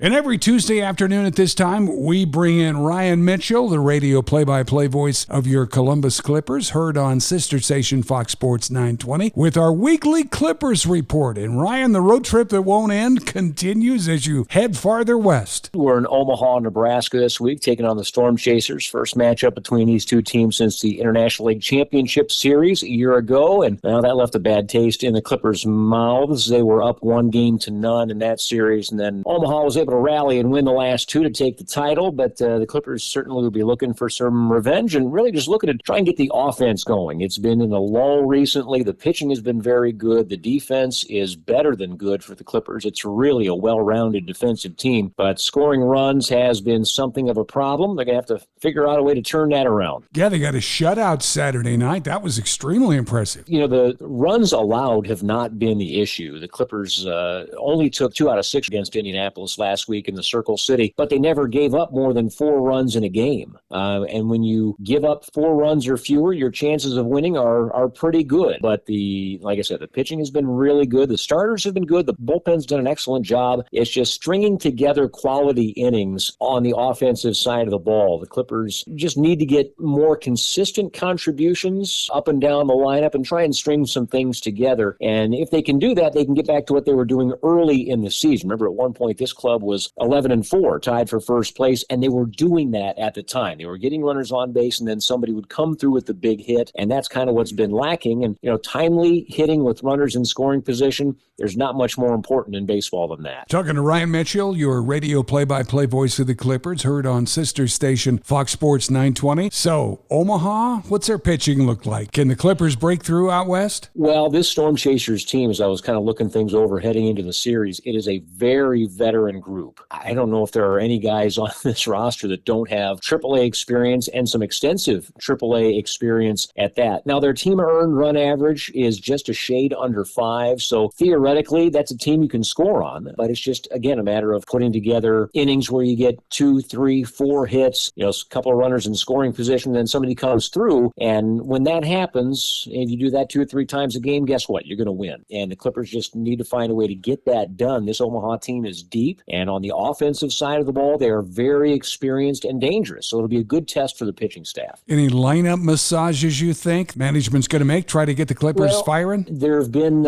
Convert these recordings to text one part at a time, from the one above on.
And every Tuesday afternoon at this time, we bring in Ryan Mitchell, the radio play-by-play voice of your Columbus Clippers, heard on sister station Fox Sports 920, with our weekly Clippers report. And Ryan, the road trip that won't end continues as you head farther west. We're in Omaha, Nebraska this week, taking on the Storm Chasers. First matchup between these two teams since the International League Championship Series a year ago. And now that left a bad taste in the Clippers' mouths. They were up 1-0 in that series. And then Omaha was able to rally and win the last two to take the title. But the Clippers certainly will be looking for some revenge and really just looking to try and get the offense going. It's been in a lull recently. The pitching has been very good. The defense is better than good for the Clippers. It's really a well-rounded defensive team. But scoring runs has been something of a problem. They're going to have to figure out a way to turn that around. Yeah, they got a shutout Saturday night. That was extremely impressive. You know, the runs allowed have not been the issue. The Clippers only took 2 out of 6 against Indianapolis last week in the Circle City, but they never gave up more than 4 runs in a game. And when you give up 4 runs or fewer, your chances of winning are pretty good. But like I said, the pitching has been really good. The starters have been good. The bullpen's done an excellent job. It's just stringing together quality innings on the offensive side of the ball. The Clippers just need to get more consistent contributions up and down the lineup and try and string some things together. And if they can do that, they can get back to what they were doing early in the season. Remember, at one point, this club was 11-4, tied for first place, and they were doing that at the time. They were getting runners on base, and then somebody would come through with the big hit, and that's kind of what's been lacking. And, timely hitting with runners in scoring position, there's not much more important in baseball than that. Talking to Ryan Mitchell, your radio play-by-play voice of the Clippers, heard on sister station Fox Sports 920. So, Omaha, what's their pitching look like? Can the Clippers break through out west? Well, this Storm Chasers team, as I was kind of looking things over heading into the series, it is a very veteran group. I don't know if there are any guys on this roster that don't have AAA experience and some extensive AAA experience at that. Now, their team earned run average is just a shade under 5, so theoretically, that's a team you can score on, but it's just, again, a matter of putting together innings where you get 2, 3, 4 hits, a couple of runners in scoring position, then somebody comes through, and when that happens, if you do that 2 or 3 times a game, guess what? You're going to win, and the Clippers just need to find a way to get that done. This Omaha team is deep, and on the offensive side of the ball, they are very experienced and dangerous, so it'll be a good test for the pitching staff. Any lineup massages you think management's going to make, try to get the Clippers firing? There have been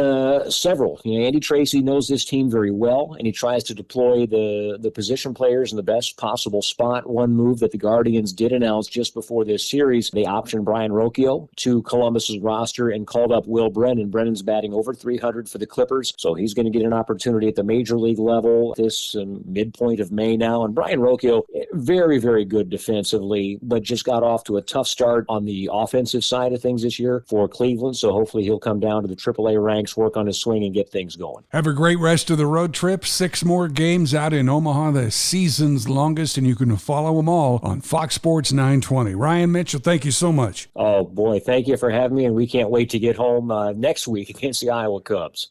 several. Andy Tracy knows this team very well, and he tries to deploy the position players in the best possible spot. One move that the Guardians did announce just before this series, they optioned Brayan Rocchio to Columbus's roster and called up Will Brennan. Brennan's batting over 300 for the Clippers, so he's going to get an opportunity at the major league level this midpoint of May now. And Brayan Rocchio, very, very good defensively, but just got off to a tough start on the offensive side of things this year for Cleveland, so hopefully he'll come down to the AAA ranks, work on his swing, and get things going. Have a great rest of the road trip. 6 more games out in Omaha, the season's longest, and you can follow them all on Fox Sports 920. Ryan Mitchell, thank you so much. Oh, boy, thank you for having me, and we can't wait to get home next week against the Iowa Cubs.